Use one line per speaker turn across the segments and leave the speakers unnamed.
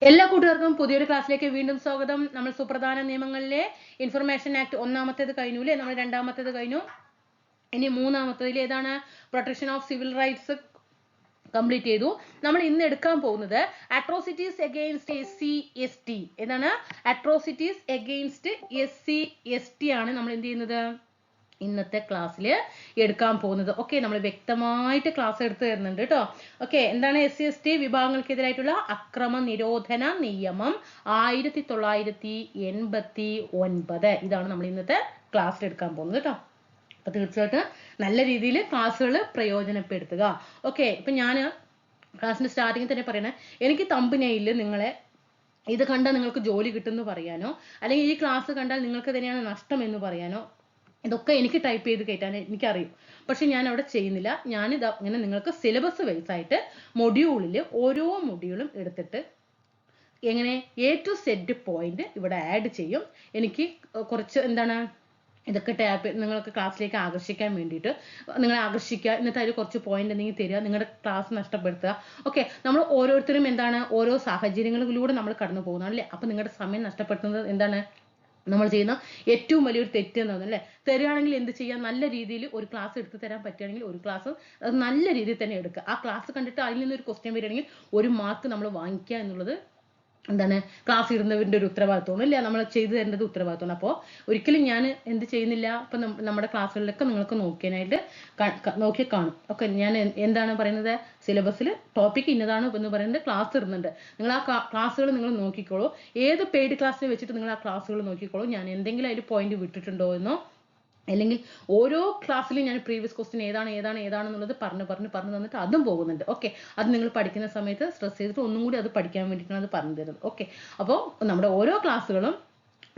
എല്ലാ കൂട്ടുകാർക്കും പുതിയൊരു ക്ലാസ്സിലേക്ക് വീണ്ടും സ്വാഗതം. നമ്മൾ സുപ്രധാന നിയമങ്ങളിലെ ഇൻഫർമേഷൻ ആക്ട് ഒന്നാമത്തേത് കഴിഞ്ഞു അല്ലേ? നമ്മൾ രണ്ടാമത്തേത് കഴിഞ്ഞു. ഇനി മൂന്നാമത്തേതിൽ ഏതാണ്? Protection of civil rights complete ചെയ്തു. നമ്മൾ ഇന്ന് എടുക്കാൻ പോകുന്നത് അട്രോസിറ്റീസ് അഗെയിൻസ്റ്റ് SC/ST. ഏതാണ്? അട്രോസിറ്റീസ് അഗെയിൻസ്റ്റ് SC/ST ആണ് നമ്മൾ എന്ത് ചെയ്യുന്നത് ഇന്നത്തെ ക്ലാസ്സിൽ എടുക്കാൻ പോകുന്നത്. ഓക്കെ, നമ്മൾ വ്യക്തമായിട്ട് ക്ലാസ് എടുത്തു തരുന്നുണ്ട് കേട്ടോ. ഓക്കെ, എന്താണ് SC/ST വിഭാഗങ്ങൾക്കെതിരായിട്ടുള്ള അക്രമ നിരോധന നിയമം 1989. ഇതാണ് നമ്മൾ ഇന്നത്തെ ക്ലാസ്സിൽ എടുക്കാൻ പോകുന്നത് കേട്ടോ. അപ്പൊ തീർച്ചയായിട്ടും നല്ല രീതിയിൽ ക്ലാസ്സുകൾ പ്രയോജനപ്പെടുത്തുക. ഓക്കെ, ഇപ്പൊ ഞാൻ ക്ലാസ്സിന്റെ സ്റ്റാർട്ടിങ്ങിൽ തന്നെ പറയണേ, എനിക്ക് തമ്പനെയിൽ നിങ്ങളെ ഇത് കണ്ടാൽ നിങ്ങൾക്ക് ജോലി കിട്ടുമെന്ന് പറയാനോ അല്ലെങ്കിൽ ഈ ക്ലാസ് കണ്ടാൽ നിങ്ങൾക്ക് തന്നെയാണ് നഷ്ടം എന്ന് പറയാനോ ഇതൊക്കെ എനിക്ക് ടൈപ്പ് ചെയ്ത് കയറ്റാൻ എനിക്കറിയും. പക്ഷെ ഞാൻ അവിടെ ചെയ്യുന്നില്ല. ഞാനിത് അങ്ങനെ നിങ്ങൾക്ക് സിലബസ് വൈസ് ആയിട്ട് മൊഡ്യൂളിൽ ഓരോ മൊഡ്യൂളും എടുത്തിട്ട് എങ്ങനെ A to Z പോയിന്റ് ഇവിടെ ആഡ് ചെയ്യും. എനിക്ക് കുറച്ച് എന്താണ് ഇതൊക്കെ ടാപ്പ് നിങ്ങൾക്ക് ക്ലാസ്സിലേക്ക് ആകർഷിക്കാൻ വേണ്ടിയിട്ട് നിങ്ങളെ ആകർഷിക്കുക, എന്നിട്ട് അതിൽ കുറച്ച് പോയിന്റ് എന്തെങ്കിലും തരിക, നിങ്ങളുടെ ക്ലാസ് നഷ്ടപ്പെടുത്തുക. ഓക്കെ, നമ്മൾ ഓരോരുത്തരും എന്താണ് ഓരോ സാഹചര്യങ്ങളിലൂടെ നമ്മൾ കടന്നു പോകുന്നതാണ് അല്ലേ? അപ്പൊ നിങ്ങളുടെ സമയം നഷ്ടപ്പെടുത്തുന്നത് എന്താണ് നമ്മൾ ചെയ്യുന്ന ഏറ്റവും വലിയൊരു തെറ്റ് എന്ന് പറഞ്ഞാൽ അല്ലേ? തരികയാണെങ്കിൽ എന്ത് ചെയ്യാം? നല്ല രീതിയിൽ ഒരു ക്ലാസ് എടുത്ത് തരാൻ പറ്റുകയാണെങ്കിൽ ഒരു ക്ലാസ് അത് നല്ല രീതിയിൽ തന്നെ എടുക്കുക. ആ ക്ലാസ് കണ്ടിട്ട് അതിൽ നിന്നൊരു ക്വസ്റ്റ്യൻ വരികയാണെങ്കിൽ ഒരു മാർക്ക് നമ്മൾ വാങ്ങിക്കുക എന്നുള്ളത് എന്താണ് ക്ലാസ് ഇടുന്നവരുടെ ഒരു ഉത്തരവാദിത്വമാണ് അല്ലേ? നമ്മൾ ചെയ്തു തരേണ്ടത് ഉത്തരവാദിത്വമാണ്. അപ്പോൾ ഒരിക്കലും ഞാൻ എന്ത് ചെയ്യുന്നില്ല, ഇപ്പം നമ്മുടെ ക്ലാസ്സുകളിലൊക്കെ നിങ്ങൾക്ക് നോക്കിയാനായിട്ട് നോക്കി കാണും. ഓക്കെ, ഞാൻ എന്താണ് പറയുന്നത്, സിലബസിൽ ടോപ്പിക് ഇന്നതാണ് എന്ന് പറയുന്നത് ക്ലാസ് ഇടുന്നുണ്ട്. നിങ്ങൾ ആ ക്ലാസ്സുകൾ നിങ്ങൾ നോക്കിക്കോളൂ. ഏത് പെയ്ഡ് ക്ലാസ്സിൽ വെച്ചിട്ട് നിങ്ങൾ ആ ക്ലാസ്സുകൾ നോക്കിക്കോളൂ. ഞാൻ എന്തെങ്കിലും അതിൽ പോയിന്റ് വിട്ടിട്ടുണ്ടോ എന്നോ അല്ലെങ്കിൽ ഓരോ ക്ലാസ്സിലും ഞാൻ പ്രീവിയസ് ക്വസ്റ്റ്യൻ ഏതാണെന്നുള്ളത് പറഞ്ഞു തന്നിട്ട് അതും പോകുന്നുണ്ട്. ഓക്കെ, അത് നിങ്ങൾ പഠിക്കുന്ന സമയത്ത് സ്ട്രെസ് ചെയ്തിട്ട് ഒന്നും കൂടി അത് പഠിക്കാൻ വേണ്ടിയിട്ടാണ് അത് പറഞ്ഞു തരുന്നത്. ഓക്കെ, അപ്പോൾ നമ്മുടെ ഓരോ ക്ലാസ്സുകളും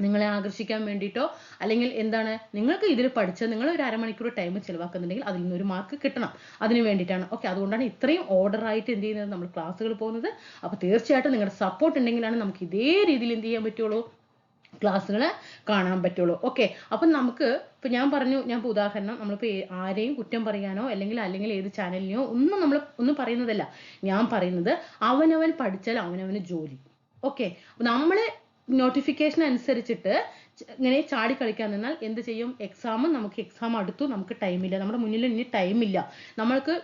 നിങ്ങളെ ആകർഷിക്കാൻ വേണ്ടിയിട്ടോ അല്ലെങ്കിൽ എന്താണ് നിങ്ങൾക്ക് ഇതിൽ പഠിച്ച് നിങ്ങൾ ഒരു അരമണിക്കൂർ ടൈം ചിലവാക്കുന്നുണ്ടെങ്കിൽ അതിൽ നിന്നൊരു മാർക്ക് കിട്ടണം, അതിന് വേണ്ടിയിട്ടാണ്. ഓക്കെ, അതുകൊണ്ടാണ് ഇത്രയും ഓർഡർ ആയിട്ട് എന്ത് ചെയ്യുന്നത് നമ്മൾ ക്ലാസ്സുകൾ പോകുന്നത്. അപ്പോൾ തീർച്ചയായിട്ടും നിങ്ങളുടെ സപ്പോർട്ട് ഉണ്ടെങ്കിലാണ് നമുക്ക് ഇതേ രീതിയിൽ എന്ത് ചെയ്യാൻ പറ്റുള്ളൂ, ക്ലാസ്സുകൾ കാണാൻ പറ്റുള്ളൂ. ഓക്കെ, അപ്പം നമുക്ക് ഇപ്പം ഞാൻ പറഞ്ഞു, ഞാൻ ഇപ്പോൾ ഉദാഹരണം നമ്മളിപ്പോൾ ആരെയും കുറ്റം പറയാനോ അല്ലെങ്കിൽ ഏത് ചാനലിനെയോ ഒന്നും പറയുന്നതല്ല. ഞാൻ പറയുന്നത് അവനവൻ പഠിച്ചാൽ അവനവന് ജോലി. ഓക്കെ, നമ്മൾ നോട്ടിഫിക്കേഷൻ അനുസരിച്ചിട്ട് ഇങ്ങനെ ചാടി കളിക്കാൻ നിന്നാൽ എന്ത് ചെയ്യും? നമുക്ക് എക്സാം അടുത്തു, നമുക്ക് ടൈമില്ല, നമ്മുടെ മുന്നിൽ ഇനി ടൈമില്ല. നമ്മൾക്ക്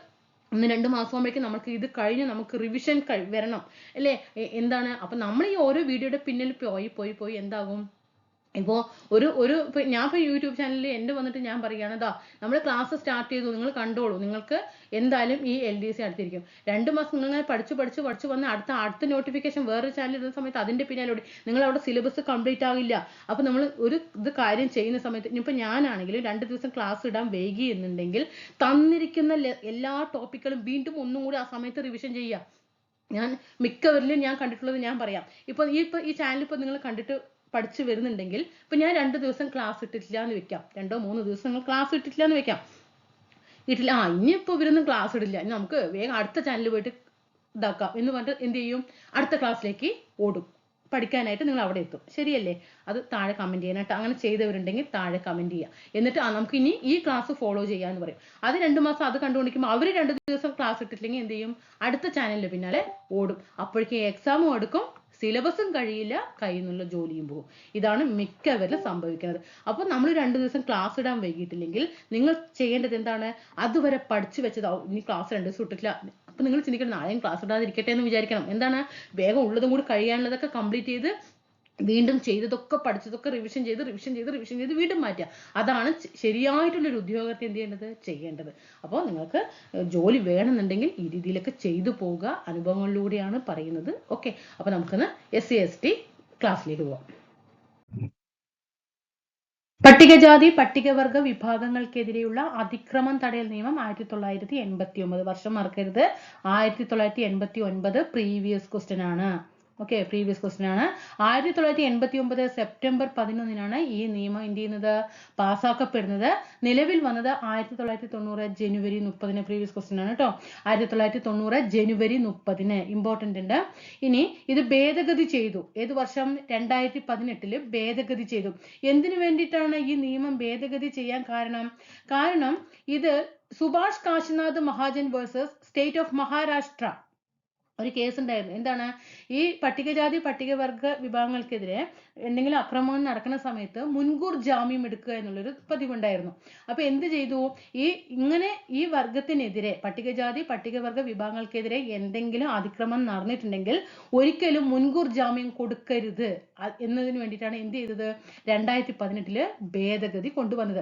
1-2 മാസം ആകുമ്പോഴേക്കും നമുക്ക് ഇത് കഴിഞ്ഞ് നമുക്ക് റിവിഷൻ വരണം അല്ലേ? എന്താണ് അപ്പൊ നമ്മൾ ഈ ഓരോ വീഡിയോയുടെ പിന്നിൽ പോയി എന്താകും? ഇപ്പോൾ ഞാൻ ഇപ്പോൾ യൂട്യൂബ് ചാനലിൽ എൻ്റെ വന്നിട്ട് ഞാൻ പറയുകയാണ്, ദാ നമ്മൾ ക്ലാസ് സ്റ്റാർട്ട് ചെയ്തു, നിങ്ങൾ കണ്ടോളൂ, നിങ്ങൾക്ക് എന്തായാലും ഈ LDC അടുത്തിരിക്കും. 2 മാസം നിങ്ങൾ പഠിച്ച് വന്ന് അടുത്ത നോട്ടിഫിക്കേഷൻ വേറൊരു ചാനൽ ഇടുന്ന സമയത്ത് അതിൻ്റെ പിന്നാലോടി നിങ്ങൾ അവിടെ സിലബസ് കംപ്ലീറ്റ് ആകില്ല. അപ്പോൾ നമ്മൾ ഇത് കാര്യം ചെയ്യുന്ന സമയത്ത് ഇനിയിപ്പോൾ ഞാനാണെങ്കിലും 2 ദിവസം ക്ലാസ് ഇടാൻ വൈകി എന്നുണ്ടെങ്കിൽ തന്നിരിക്കുന്ന എല്ലാ ടോപ്പിക്കുകളും വീണ്ടും ഒന്നും കൂടി ആ സമയത്ത് റിവിഷൻ ചെയ്യുക. ഞാൻ മിക്കവരിലും ഞാൻ കണ്ടിട്ടുള്ളത് ഞാൻ പറയാം. ഇപ്പോൾ ഈ ചാനൽ ഇപ്പോൾ നിങ്ങൾ കണ്ടിട്ട് പഠിച്ചു വരുന്നുണ്ടെങ്കിൽ ഇപ്പൊ ഞാൻ 2 ദിവസം ക്ലാസ് ഇട്ടിട്ടില്ല എന്ന് വെക്കാം, 2-3 ദിവസം നിങ്ങൾ ക്ലാസ് ഇട്ടിട്ടില്ല എന്ന് വെക്കാം. ഇനിയിപ്പോ ഇവരൊന്നും ക്ലാസ് ഇടില്ല, ഇനി നമുക്ക് വേഗം അടുത്ത ചാനലിൽ പോയിട്ട് ഇതാക്കാം എന്ന് പറഞ്ഞിട്ട് എന്ത് ചെയ്യും? അടുത്ത ക്ലാസ്സിലേക്ക് ഓടും. പഠിക്കാനായിട്ട് നിങ്ങൾ അവിടെ എത്തും. ശരിയല്ലേ? അത് താഴെ കമന്റ് ചെയ്യാനായിട്ട് അങ്ങനെ ചെയ്തവരുണ്ടെങ്കിൽ താഴെ കമന്റ് ചെയ്യുക. എന്നിട്ട് നമുക്ക് ഇനി ഈ ക്ലാസ് ഫോളോ ചെയ്യാന്ന് പറയും. അത് 2 മാസം അത് കണ്ടുകൊണ്ടിരിക്കുമ്പോൾ അവർ 2 ദിവസം ക്ലാസ് ഇട്ടിട്ടില്ലെങ്കിൽ എന്ത് ചെയ്യും? അടുത്ത ചാനലിന് പിന്നാലെ ഓടും. അപ്പോഴേക്കും എക്സാമും എടുക്കും, സിലബസും കഴിയില്ല, കയ്യിൽ നിന്നുള്ള ജോലിയും പോകും. ഇതാണ് മിക്കവരിലും സംഭവിക്കുന്നത്. അപ്പോൾ നമ്മൾ 2 ദിവസം ക്ലാസ് ഇടാൻ വൈകിട്ടില്ലെങ്കിൽ നിങ്ങൾ ചെയ്യേണ്ടത് എന്താണ്? അതുവരെ പഠിച്ചു വെച്ചതാവും, ഇനി ക്ലാസ് 2 ദിവസം ഇട്ടിട്ടില്ല. അപ്പൊ നിങ്ങൾ ചിന്തിക്കണം, നാളെയും ക്ലാസ് ഇടാതിരിക്കട്ടെ എന്ന് വിചാരിക്കണം. എന്താണ്? വേഗം ഉള്ളതും കൂടി കഴിയാനുള്ളതൊക്കെ കംപ്ലീറ്റ് ചെയ്ത് വീണ്ടും ചെയ്തതൊക്കെ പഠിച്ചതൊക്കെ റിവിഷൻ ചെയ്ത് വീണ്ടും മാറ്റുക. അതാണ് ശരിയായിട്ടുള്ളൊരു ഉദ്യോഗാർത്ഥി എന്ത് ചെയ്യേണ്ടത്. അപ്പോൾ നിങ്ങൾക്ക് ജോലി വേണമെന്നുണ്ടെങ്കിൽ ഈ രീതിയിലൊക്കെ ചെയ്തു പോവുക. അനുഭവങ്ങളിലൂടെയാണ് പറയുന്നത്. ഓക്കെ, അപ്പൊ നമുക്കൊന്ന് SC/ST ക്ലാസ്സിലേക്ക് പോവാം. പട്ടികജാതി പട്ടികവർഗ വിഭാഗങ്ങൾക്കെതിരെയുള്ള അതിക്രമം തടയൽ നിയമം 1989. വർഷം മറക്കരുത്, 1989. പ്രീവിയസ് ക്വസ്റ്റ്യൻ ആണ്. ഓക്കെ, പ്രീവിയസ് ക്വസ്റ്റ്യൻ ആണ്. 1989 സെപ്റ്റംബർ 11 ഈ നിയമം എന്ത് ചെയ്യുന്നത്? പാസ്സാക്കപ്പെടുന്നത്. നിലവിൽ വന്നത് 1990 ജനുവരി 30. പ്രീവിയസ് ക്വസ്റ്റ്യൻ ആണ് കേട്ടോ. 1990 ജനുവരി 30. ഇമ്പോർട്ടന്റ് ഉണ്ട്. ഇനി ഇത് ഭേദഗതി ചെയ്തു. ഏത് വർഷം? 2018 ഭേദഗതി ചെയ്തു. എന്തിനു വേണ്ടിയിട്ടാണ് ഈ നിയമം ഭേദഗതി ചെയ്യാൻ കാരണം ഇത് Subhash Kashinath Mahajan versus state of Maharashtra ഒരു കേസ് ഉണ്ടായിരുന്നു. എന്താണ്? ഈ പട്ടികജാതി പട്ടികവർഗ വിഭാഗങ്ങൾക്കെതിരെ എന്തെങ്കിലും അക്രമം നടക്കുന്ന സമയത്ത് മുൻകൂർ ജാമ്യം എടുക്കുക എന്നുള്ളൊരു പതിവുണ്ടായിരുന്നു. അപ്പൊ എന്ത് ചെയ്തു? ഇങ്ങനെ ഈ വർഗത്തിനെതിരെ, പട്ടികജാതി പട്ടികവർഗ വിഭാഗങ്ങൾക്കെതിരെ എന്തെങ്കിലും അതിക്രമം നടന്നിട്ടുണ്ടെങ്കിൽ ഒരിക്കലും മുൻകൂർ ജാമ്യം കൊടുക്കരുത് എന്നതിന് വേണ്ടിയിട്ടാണ് എന്ത് ചെയ്തത്? 2018 ഭേദഗതി കൊണ്ടുവന്നത്.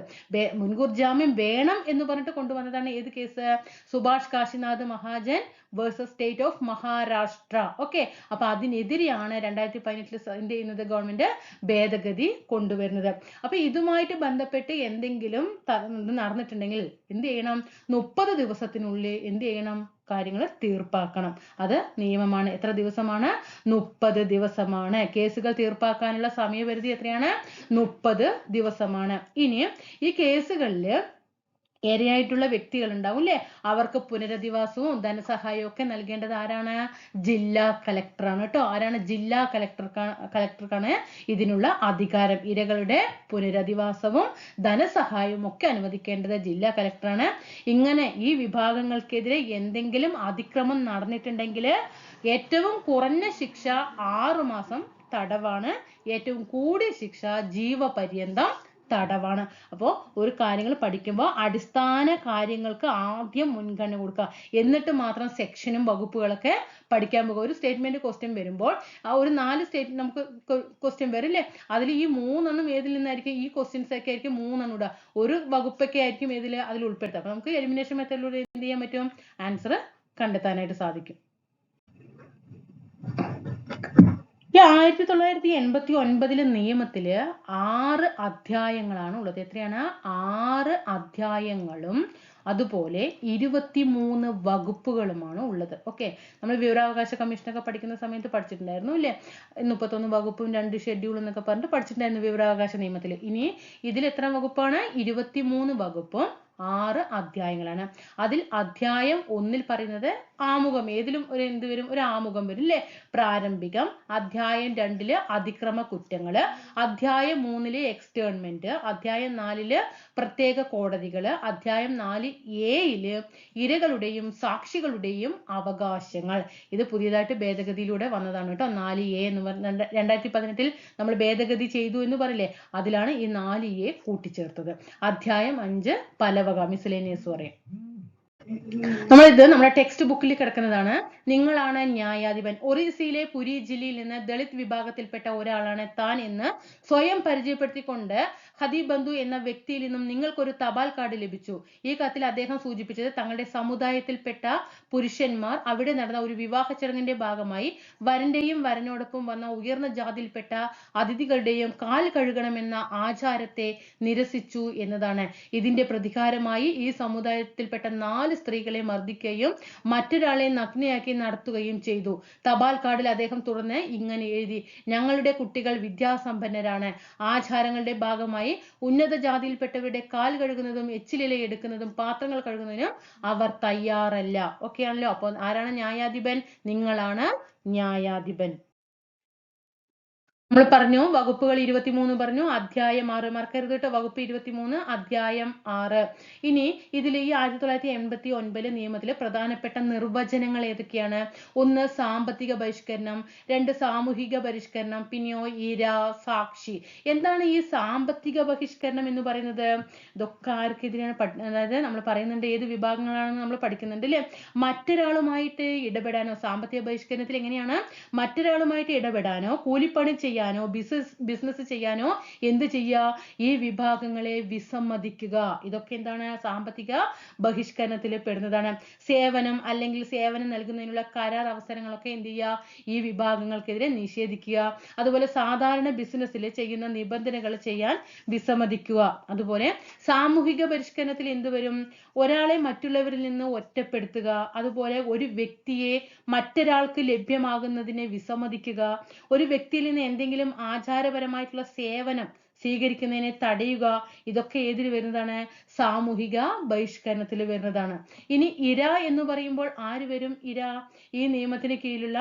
മുൻകൂർ ജാമ്യം വേണം എന്ന് പറഞ്ഞിട്ട് കൊണ്ടുവന്നതാണ് ഏത് case? Subhash Kashinath Mahajan versus state of Maharashtra. Okay, അപ്പൊ അതിനെതിരെയാണ് 2018 എന്ത് ചെയ്യുന്നത്? ഗവൺമെന്റ് ഭേദഗതി കൊണ്ടുവരുന്നത്. അപ്പൊ ഇതുമായിട്ട് ബന്ധപ്പെട്ട് എന്തെങ്കിലും നടന്നിട്ടുണ്ടെങ്കിൽ എന്ത് ചെയ്യണം? 30 ദിവസത്തിനുള്ളിൽ എന്ത് ചെയ്യണം? കാര്യങ്ങൾ തീർപ്പാക്കണം. അത് നിയമമാണ്. എത്ര ദിവസമാണ്? 30 ദിവസമാണ്. കേസുകൾ തീർപ്പാക്കാനുള്ള സമയപരിധി എത്രയാണ്? 30 ദിവസമാണ്. ഇനി ഈ കേസുകളില് ഏറെയായിട്ടുള്ള വ്യക്തികൾ ഉണ്ടാവും അല്ലേ? അവർക്ക് പുനരധിവാസവും ധനസഹായവും ഒക്കെ നൽകേണ്ടത് ആരാണ്? ജില്ലാ കളക്ടറാണ് കേട്ടോ. ആരാണ്? ജില്ലാ കളക്ടർക്കാണ് ഇതിനുള്ള അധികാരം. ഇരകളുടെ പുനരധിവാസവും ധനസഹായവും ഒക്കെ അനുവദിക്കേണ്ടത് ജില്ലാ കളക്ടറാണ്. ഇങ്ങനെ ഈ വിഭാഗങ്ങൾക്കെതിരെ എന്തെങ്കിലും അതിക്രമം നടന്നിട്ടുണ്ടെങ്കിൽ ഏറ്റവും കുറഞ്ഞ ശിക്ഷ 6 മാസം തടവാണ്. ഏറ്റവും കൂടിയ ശിക്ഷ ജീവപര്യന്തം തടവാണ്. അപ്പോൾ ഒരു കാര്യങ്ങൾ പഠിക്കുമ്പോൾ അടിസ്ഥാന കാര്യങ്ങൾക്ക് ആദ്യം മുൻഗണന കൊടുക്കുക. എന്നിട്ട് മാത്രം സെക്ഷനും വകുപ്പുകളൊക്കെ പഠിക്കാൻ പോകുക. ഒരു സ്റ്റേറ്റ്മെന്റ് ക്വസ്റ്റ്യൻ വരുമ്പോൾ ആ ഒരു 4 സ്റ്റേറ്റ് നമുക്ക് ക്വസ്റ്റ്യൻ വരില്ലേ? അതിൽ ഈ 3 ഏതിൽ നിന്നായിരിക്കും? ഈ ക്വസ്റ്റ്യൻസ് ഒക്കെ ആയിരിക്കും 3 ഇടുക. ഒരു വകുപ്പൊക്കെ ആയിരിക്കും അതിൽ ഉൾപ്പെടുത്തുക. അപ്പൊ നമുക്ക് എലിമിനേഷൻ മെത്തേഡിലൂടെ എന്ത് ചെയ്യാൻ പറ്റും? ആൻസർ കണ്ടെത്താനായിട്ട് സാധിക്കും. ഈ 1989 നിയമത്തില് 6 അധ്യായങ്ങളാണ് ഉള്ളത്. എത്രയാണ്? 6 അധ്യായങ്ങളും അതുപോലെ 23 വകുപ്പുകളുമാണ് ഉള്ളത്. ഓക്കെ, നമ്മൾ വിവരാവകാശ കമ്മീഷനൊക്കെ പഠിക്കുന്ന സമയത്ത് പഠിച്ചിട്ടുണ്ടായിരുന്നു അല്ലേ? 31 വകുപ്പും 2 ഷെഡ്യൂളും എന്നൊക്കെ പറഞ്ഞിട്ട് പഠിച്ചിട്ടുണ്ടായിരുന്നു വിവരാവകാശ നിയമത്തിൽ. ഇനി ഇതിൽ എത്ര വകുപ്പാണ്? 23 വകുപ്പും 6 അധ്യായങ്ങളാണ്. അതിൽ അധ്യായം 1 പറയുന്നത് ആമുഖം. ഏതിലും ഒരു എന്ത് വരും? ഒരു ആമുഖം വരും അല്ലേ? പ്രാരംഭികം. അധ്യായം 2 അതിക്രമ കുറ്റങ്ങള്. അധ്യായം 3 എക്സ്റ്റേൺമെന്റ്. അധ്യായം 4 പ്രത്യേക കോടതികള്. അധ്യായം 4A ഇരകളുടെയും സാക്ഷികളുടെയും അവകാശങ്ങൾ. ഇത് പുതിയതായിട്ട് ഭേദഗതിയിലൂടെ വന്നതാണ് കേട്ടോ. 4A എന്ന് പറഞ്ഞ 2018 നമ്മൾ ഭേദഗതി ചെയ്തു എന്ന് പറയില്ലേ? അതിലാണ് ഈ 4A കൂട്ടിച്ചേർത്തത്. അധ്യായം 5 പലവക മിസ്ലേനിയസ് പറയും. നമ്മളിത് നമ്മുടെ ടെക്സ്റ്റ് ബുക്കിൽ കിടക്കുന്നതാണ്. നിങ്ങളാണ് ന്യായാധിപൻ. ഒറീസയിലെ പുരി ജില്ലയിൽ നിന്ന് ദളിത് വിഭാഗത്തിൽപ്പെട്ട ഒരാളാണ് താൻ എന്ന് സ്വയം പരിചയപ്പെടുത്തിക്കൊണ്ട് ഹദിബന്ധു എന്ന വ്യക്തിയിൽ നിന്നും നിങ്ങൾക്കൊരു തപാൽ കാർഡ് ലഭിച്ചു. ഈ കത്തിൽ അദ്ദേഹം സൂചിപ്പിച്ചത് തങ്ങളുടെ സമുദായത്തിൽപ്പെട്ട പുരുഷന്മാർ അവിടെ നടന്ന ഒരു വിവാഹ ചടങ്ങിന്റെ ഭാഗമായി വരന്റെയും വരനോടൊപ്പം വന്ന ഉയർന്ന ജാതിയിൽപ്പെട്ട അതിഥികളുടെയും കാൽ കഴുകണമെന്ന ആചാരത്തെ നിരസിച്ചു എന്നതാണ്. ഇതിന്റെ പ്രതികാരമായി ഈ സമുദായത്തിൽപ്പെട്ട 4 സ്ത്രീകളെ മർദ്ദിക്കുകയും മറ്റൊരാളെ നഗ്നയാക്കി നടത്തുകയും ചെയ്തു. തപാൽ കാർഡിൽ അദ്ദേഹം തുടർന്ന് ഇങ്ങനെ എഴുതി: ഞങ്ങളുടെ കുട്ടികൾ വിദ്യാസമ്പന്നരാണ്. ആചാരങ്ങളുടെ ഭാഗമായി ഉന്നത ജാതിയിൽപ്പെട്ടവരുടെ കാൽ കഴുകുന്നതും എച്ചിലില എടുക്കുന്നതും പാത്രങ്ങൾ കഴുകുന്നതിനും അവർ തയ്യാറല്ല. ഓക്കെ ആണല്ലോ? അപ്പൊ ആരാണ് ന്യായാധിപൻ? നിങ്ങളാണ് ന്യായാധിപൻ. നമ്മൾ പറഞ്ഞു വകുപ്പുകൾ 23 പറഞ്ഞു. അധ്യായം 6 മറക്കരുത് കേട്ടോ. വകുപ്പ് 23 അധ്യായം 6. ഇനി ഇതിൽ ഈ 1989 നിയമത്തിലെ പ്രധാനപ്പെട്ട നിർവചനങ്ങൾ ഏതൊക്കെയാണ്? 1 സാമ്പത്തിക ബഹിഷ്കരണം, 2 സാമൂഹിക ബഹിഷ്കരണം, പിന്നെയോ ഇര, സാക്ഷി. എന്താണ് ഈ സാമ്പത്തിക ബഹിഷ്കരണം എന്ന് പറയുന്നത്? ഇതൊക്കെ ആർക്കെതിരെയാണ്? അതായത് നമ്മൾ പറയുന്നുണ്ട് ഏത് വിഭാഗങ്ങളാണെന്ന് നമ്മൾ പഠിക്കുന്നുണ്ട് അല്ലേ? മറ്റൊരാളുമായിട്ട് ഇടപെടാനോ, സാമ്പത്തിക ബഹിഷ്കരണത്തിൽ എങ്ങനെയാണ്? മറ്റൊരാളുമായിട്ട് ഇടപെടാനോ, കൂലിപ്പണി ചെയ്യാനോ, ബിസിനസ് ചെയ്യാനോ എന്ത് ചെയ്യുക? ഈ വിഭാഗങ്ങളെ വിസമ്മതിക്കുക. ഇതൊക്കെ എന്താണ്? സാമ്പത്തിക ബഹിഷ്കരണത്തിൽ പെടുന്നതാണ്. സേവനം അല്ലെങ്കിൽ സേവനം നൽകുന്നതിനുള്ള കരാർ അവസരങ്ങളൊക്കെ എന്ത് ചെയ്യുക? ഈ വിഭാഗങ്ങൾക്കെതിരെ നിഷേധിക്കുക. അതുപോലെ സാധാരണ ബിസിനസ്സിൽ ചെയ്യുന്ന നിബന്ധനകൾ ചെയ്യാൻ വിസമ്മതിക്കുക. അതുപോലെ സാമൂഹിക പരിഷ്കരണത്തിൽ എന്ത് വരും? ഒരാളെ മറ്റുള്ളവരിൽ നിന്ന് ഒറ്റപ്പെടുത്തുക. അതുപോലെ ഒരു വ്യക്തിയെ മറ്റൊരാൾക്ക് ലഭ്യമാകുന്നതിനെ വിസമ്മതിക്കുക. ഒരു വ്യക്തിയിൽ നിന്ന് എന്തെങ്കിലും ആചാരപരമായിട്ടുള്ള സേവനം സ്വീകരിക്കുന്നതിനെ തടയുക. ഇതൊക്കെ ഏതിൽ വരുന്നതാണ്? സാമൂഹിക ബഹിഷ്കരണത്തിൽ വരുന്നതാണ്. ഇനി ഇര എന്ന് പറയുമ്പോൾ ആര് വരും? ഇര ഈ നിയമത്തിന് കീഴിലുള്ള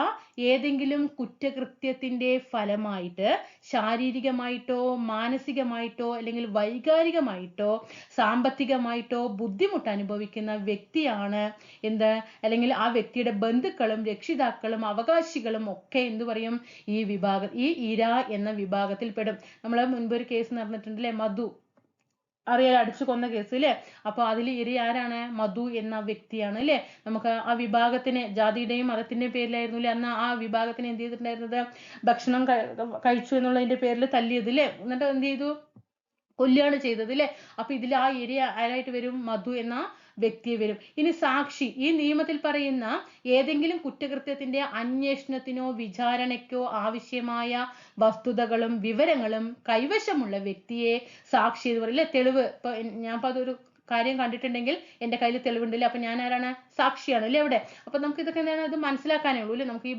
ഏതെങ്കിലും കുറ്റകൃത്യത്തിന്റെ ഫലമായിട്ട് ശാരീരികമായിട്ടോ മാനസികമായിട്ടോ അല്ലെങ്കിൽ വൈകാരികമായിട്ടോ സാമ്പത്തികമായിട്ടോ ബുദ്ധിമുട്ട് അനുഭവിക്കുന്ന വ്യക്തിയാണ് എന്ത്, അല്ലെങ്കിൽ ആ വ്യക്തിയുടെ ബന്ധുക്കളും രക്ഷിതാക്കളും അവകാശികളും ഒക്കെ എന്ത് പറയും, ഈ ഇര എന്ന വിഭാഗത്തിൽ പെടും. നമ്മൾ മുൻപ് ഒരു കേസ് നടന്നിട്ടുണ്ട് അല്ലെ, മധു അറിയാൻ അടിച്ചു കൊന്ന കേസ് അല്ലേ. അപ്പൊ അതിൽ ഇര ആരാണ്, മധു എന്ന വ്യക്തിയാണ് അല്ലെ. നമുക്ക് ആ വിഭാഗത്തിന് ജാതിയുടെയും മതത്തിന്റെയും പേരിലായിരുന്നു അല്ലെ അന്ന് ആ വിഭാഗത്തിന് എന്ത് ചെയ്തിട്ടുണ്ടായിരുന്നത്, ഭക്ഷണം കഴിച്ചു എന്നുള്ളതിന്റെ പേരിൽ തല്ലിയത് അല്ലെ. എന്നിട്ട് എന്ത് ചെയ്തു, കൊല്ലുകയാണ് ചെയ്തത് അല്ലെ. അപ്പൊ ഇതിൽ ആ ഇര ആരായിട്ട് വരും, മധു എന്ന വ്യക്തിയെ വരും. ഇനി സാക്ഷി, ഈ നിയമത്തിൽ പറയുന്ന ഏതെങ്കിലും കുറ്റകൃത്യത്തിന്റെ അന്വേഷണത്തിനോ വിചാരണയ്ക്കോ ആവശ്യമായ വസ്തുതകളും വിവരങ്ങളും കൈവശമുള്ള വ്യക്തിയെ സാക്ഷി എന്ന് പറയില്ലേ, തെളിവ്. ഇപ്പൊ ഞാൻ അതൊരു കാര്യം കണ്ടിട്ടുണ്ടെങ്കിൽ എന്റെ കയ്യിൽ തെളിവുണ്ടല്ലേ, അപ്പൊ ഞാൻ ആരാണ്, സാക്ഷിയാണ് അല്ലേ അവിടെ. അപ്പൊ നമുക്ക് ഇതൊക്കെ എന്താണ്, ഇത് മനസ്സിലാക്കാനേ ഉള്ളൂ അല്ലെ. നമുക്ക് ഈ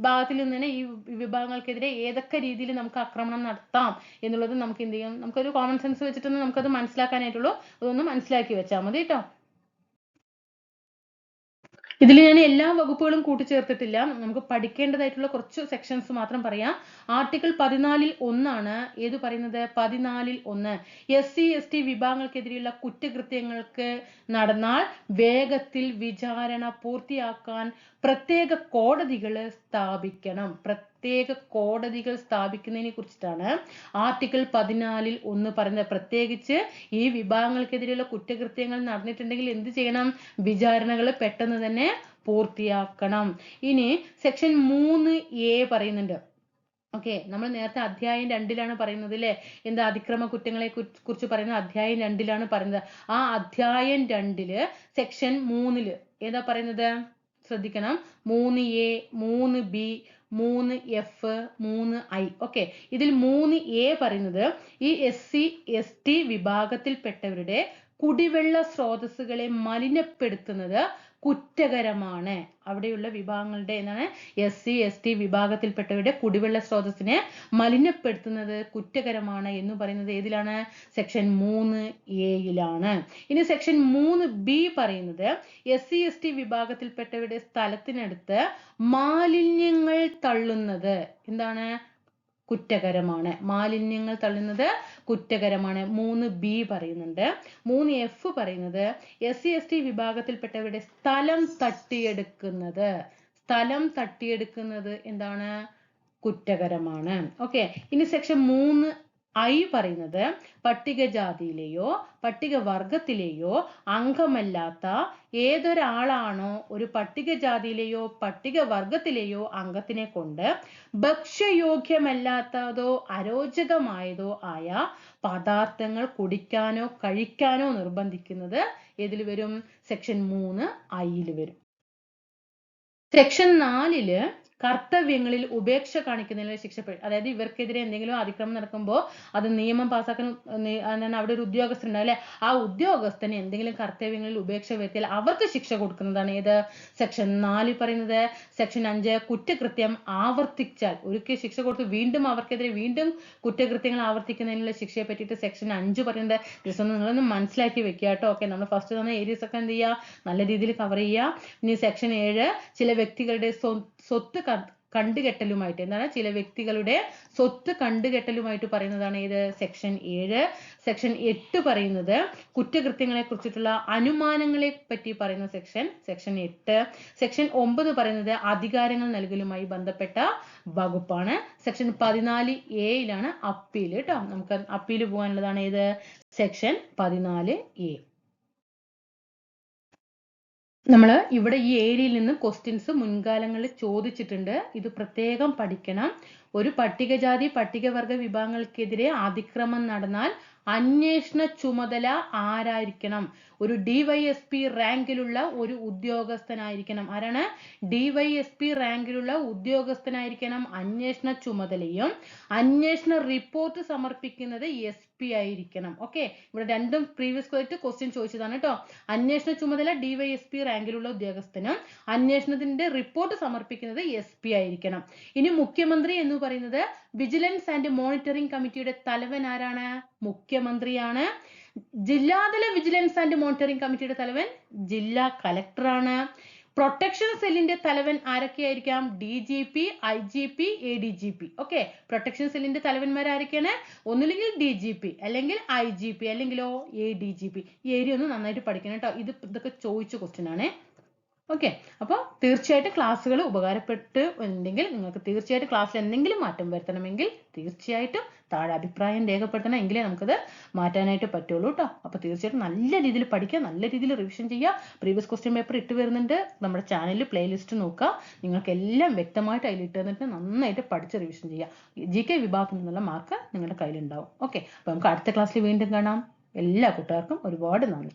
ഭാഗത്തിൽ നിന്ന് തന്നെ ഈ വിഭാഗങ്ങൾക്കെതിരെ ഏതൊക്കെ രീതിയിൽ നമുക്ക് ആക്രമണം നടത്താം എന്നുള്ളത് നമുക്ക് എന്ത് ചെയ്യാം, നമുക്കൊരു കോമൺ സെൻസ് വെച്ചിട്ടൊന്നും നമുക്കത് മനസ്സിലാക്കാനായിട്ടുള്ളൂ. അതൊന്ന് മനസ്സിലാക്കി വെച്ചാൽ മതി കേട്ടോ. ഇതിൽ ഞാൻ എല്ലാ വകുപ്പുകളും കൂട്ടിച്ചേർത്തിട്ടില്ല, നമുക്ക് പഠിക്കേണ്ടതായിട്ടുള്ള കുറച്ച് സെക്ഷൻസ് മാത്രം പറയാം. ആർട്ടിക്കിൾ 14 ഒന്നാണ് ഏത് പറയുന്നത്, 14 1 SC/ST വിഭാഗങ്ങൾക്കെതിരെയുള്ള കുറ്റകൃത്യങ്ങൾക്ക് നടന്നാൽ വേഗത്തിൽ വിചാരണ പൂർത്തിയാക്കാൻ പ്രത്യേക കോടതികൾ സ്ഥാപിക്കണം. പ്രത്യേക കോടതികൾ സ്ഥാപിക്കുന്നതിനെ കുറിച്ചിട്ടാണ് ആർട്ടിക്കിൾ 14 1 പറയുന്നത്. പ്രത്യേകിച്ച് ഈ വിഭാഗങ്ങൾക്കെതിരെയുള്ള കുറ്റകൃത്യങ്ങൾ നടന്നിട്ടുണ്ടെങ്കിൽ എന്ത് ചെയ്യണം, വിചാരണകൾ പെട്ടെന്ന് തന്നെ പൂർത്തിയാക്കണം. ഇനി സെക്ഷൻ 3A പറയുന്നുണ്ട്. ഓക്കെ, നമ്മൾ നേരത്തെ അധ്യായം 2 പറയുന്നത് അല്ലെ, എന്താ അതിക്രമ കുറ്റങ്ങളെ കുറിച്ച് പറയുന്നത് അധ്യായം 2 പറയുന്നത്. ആ അധ്യായം 2 സെക്ഷൻ 3 ഏതാ പറയുന്നത്, ശ്രദ്ധിക്കണം, 3A 3B 3F 3I. Okay, ഇതിൽ 3A പറയുന്നത് ഈ SC/ST വിഭാഗത്തിൽപ്പെട്ടവരുടെ കുടിവെള്ള സ്രോതസ്സുകളെ മലിനപ്പെടുത്തുന്നത് കുറ്റകരമാണ്. അവിടെയുള്ള വിഭാഗങ്ങളുടെ എന്താണ്, SC/ST വിഭാഗത്തിൽപ്പെട്ടവരുടെ കുടിവെള്ള സ്രോതസ്സിനെ മലിനപ്പെടുത്തുന്നത് കുറ്റകരമാണ് എന്ന് പറയുന്നത് ഏതിലാണ്, സെക്ഷൻ 3A. ഇനി സെക്ഷൻ 3B പറയുന്നത് SC/ST വിഭാഗത്തിൽപ്പെട്ടവരുടെ സ്ഥലത്തിനടുത്ത് മാലിന്യങ്ങൾ തള്ളുന്നത് എന്താണ്, കുറ്റകരമാണ്. മാലിന്യങ്ങൾ തള്ളുന്നത് കുറ്റകരമാണ്. 3B പറയുന്നുണ്ട്. 3F പറയുന്നത് SC/ST വിഭാഗത്തിൽപ്പെട്ടവരുടെ സ്ഥലം തട്ടിയെടുക്കുന്നത് എന്താണ്, കുറ്റകരമാണ്. ഓക്കെ, ഇനി സെക്ഷൻ 3I പറയുന്നത് പട്ടികജാതിയിലെയോ പട്ടികവർഗത്തിലെയോ അംഗമല്ലാത്ത ഏതൊരാളാണോ ഒരു പട്ടികജാതിയിലെയോ പട്ടികവർഗത്തിലെയോ അംഗത്തിനെ കൊണ്ട് ഭക്ഷ്യയോഗ്യമല്ലാത്തതോ അരോചകമായതോ ആയ പദാർത്ഥങ്ങൾ കുടിക്കാനോ കഴിക്കാനോ നിർബന്ധിക്കുന്നത് ഏതിൽ വരും, സെക്ഷൻ 3I വരും. സെക്ഷൻ 4 കർത്തവ്യങ്ങളിൽ ഉപേക്ഷ കാണിക്കുന്നതിനുള്ള ശിക്ഷ. അതായത് ഇവർക്കെതിരെ എന്തെങ്കിലും അതിക്രമം നടക്കുമ്പോൾ അത് നിയമം പാസ്സാക്കാൻ അവിടെ ഒരു ഉദ്യോഗസ്ഥൻ ഉണ്ടാവും അല്ലെ, ആ ഉദ്യോഗസ്ഥന് എന്തെങ്കിലും കർത്തവ്യങ്ങളിൽ ഉപേക്ഷ വരുത്തിയാൽ അവർക്ക് ശിക്ഷ കൊടുക്കുന്നതാണ് ഏത്, സെക്ഷൻ 4 പറയുന്നത്. സെക്ഷൻ 5 കുറ്റകൃത്യം ആവർത്തിച്ചാൽ, ഒരിക്കൽ ശിക്ഷ കൊടുത്ത് വീണ്ടും അവർക്കെതിരെ വീണ്ടും കുറ്റകൃത്യങ്ങൾ ആവർത്തിക്കുന്നതിനുള്ള ശിക്ഷയെ പറ്റിയിട്ട് സെക്ഷൻ 5 പറയുന്നത്. ജസ്റ്റ് നിങ്ങളൊന്ന് മനസ്സിലാക്കി വെക്കുക കേട്ടോ. ഓക്കെ, നമ്മൾ ഫസ്റ്റ് തന്ന ഏരിയസ് ഒക്കെ എന്ത് ചെയ്യുക, നല്ല രീതിയിൽ കവർ ചെയ്യുക. ഇനി സെക്ഷൻ 7 ചില വ്യക്തികളുടെ സ്വത്ത് കണ്ടുകെട്ടലുമായിട്ട്, എന്താണ്, ചില വ്യക്തികളുടെ സ്വത്ത് കണ്ടുകെട്ടലുമായിട്ട് പറയുന്നതാണ് ഏത്, സെക്ഷൻ 7. സെക്ഷൻ 8 പറയുന്നത് കുറ്റകൃത്യങ്ങളെ കുറിച്ചിട്ടുള്ള അനുമാനങ്ങളെ പറ്റി പറയുന്ന സെക്ഷൻ 8. സെക്ഷൻ 9 പറയുന്നത് അധികാരങ്ങൾ നൽകലുമായി ബന്ധപ്പെട്ട വകുപ്പാണ്. സെക്ഷൻ 14A അപ്പീൽ കേട്ടോ. നമുക്ക് അപ്പീൽ പോകാനുള്ളതാണ് ഏത്, സെക്ഷൻ 14A. നമ്മൾ ഇവിടെ ഈ ഏരിയയിൽ നിന്ന് ക്വസ്റ്റ്യൻസ് മുൻകാലങ്ങളിൽ ചോദിച്ചിട്ടുണ്ട്. ഇത് പ്രത്യേകം പഠിക്കണം. ഒരു പട്ടികജാതി പട്ടികവർഗ വിഭാഗങ്ങൾക്കെതിരെ അതിക്രമം നടന്നാൽ അന്വേഷണ ചുമതല ആരായിരിക്കണം, ഒരു DYSP റാങ്കിലുള്ള ഒരു ഉദ്യോഗസ്ഥനായിരിക്കണം. ആരാണ്, DYSP റാങ്കിലുള്ള ഉദ്യോഗസ്ഥനായിരിക്കണം അന്വേഷണ ചുമതലയും അന്വേഷണ റിപ്പോർട്ട് സമർപ്പിക്കുന്നത് SP ആയിരിക്കണം. ഓക്കെ, ഇവിടെ രണ്ടും പ്രീവിയസ് ക്വസ്റ്റ്യൻ ചോദിച്ചതാണ് കേട്ടോ. അന്വേഷണ ചുമതല DYSP റാങ്കിലുള്ള ഉദ്യോഗസ്ഥനും അന്വേഷണത്തിന്റെ റിപ്പോർട്ട് സമർപ്പിക്കുന്നത് SP ആയിരിക്കണം. ഇനി മുഖ്യമന്ത്രി എന്ന് പറയുന്നത് വിജിലൻസ് ആൻഡ് മോണിറ്ററിംഗ് കമ്മിറ്റിയുടെ തലവൻ ആരാണ്, മുഖ്യമന്ത്രിയാണ്. ജില്ലാതല വിജിലൻസ് ആൻഡ് മോണിറ്ററിംഗ് കമ്മിറ്റിയുടെ തലവൻ ജില്ലാ കളക്ടറാണ്. പ്രൊട്ടക്ഷൻ സെല്ലിന്റെ തലവൻ ആരൊക്കെയായിരിക്കാം? DGP, IGP, ADGP. Okay, protection സെല്ലിന്റെ തലവന്മാർ ആരൊക്കെയാണ്? ഒന്നുമില്ലെങ്കിൽ DGP, അല്ലെങ്കിൽ IGP, അല്ലെങ്കിലോ ADGP. ഈ ഏരിയ ഒന്ന് നന്നായിട്ട് പഠിക്കണം കേട്ടോ. ഇതൊക്കെ ചോദിച്ച ക്വസ്റ്റ്യൻ ആണേ. ഓക്കെ, അപ്പോൾ തീർച്ചയായിട്ടും ക്ലാസ്സുകൾ ഉപകാരപ്പെട്ട് ഉണ്ടെങ്കിൽ നിങ്ങൾക്ക് തീർച്ചയായിട്ടും ക്ലാസ്സിൽ എന്തെങ്കിലും മാറ്റം വരുത്തണമെങ്കിൽ തീർച്ചയായിട്ടും താഴെ അഭിപ്രായം രേഖപ്പെടുത്തണം, എങ്കിലേ നമുക്കത് മാറ്റാനായിട്ട് പറ്റുള്ളൂ കേട്ടോ. അപ്പോൾ തീർച്ചയായിട്ടും നല്ല രീതിയിൽ പഠിക്കുക, നല്ല രീതിയിൽ റിവിഷൻ ചെയ്യുക. പ്രീവിയസ് ക്വസ്റ്റ്യൻ പേപ്പർ ഇട്ട് വരുന്നുണ്ട്, നമ്മുടെ ചാനലിൽ പ്ലേലിസ്റ്റ് നോക്കുക. നിങ്ങൾക്ക് എല്ലാം വ്യക്തമായിട്ട് അതിൽ ഇട്ട് തന്നിട്ട് നന്നായിട്ട് പഠിച്ച് റിവിഷൻ ചെയ്യുക. GK വിഭാഗത്തിൽ നിന്നുള്ള മാർക്ക് നിങ്ങളുടെ കയ്യിലുണ്ടാവും. ഓക്കെ, അപ്പോൾ നമുക്ക് അടുത്ത ക്ലാസ്സിൽ വീണ്ടും കാണാം. എല്ലാ കൂട്ടുകാർക്കും ഒരുപാട് നന്ദി.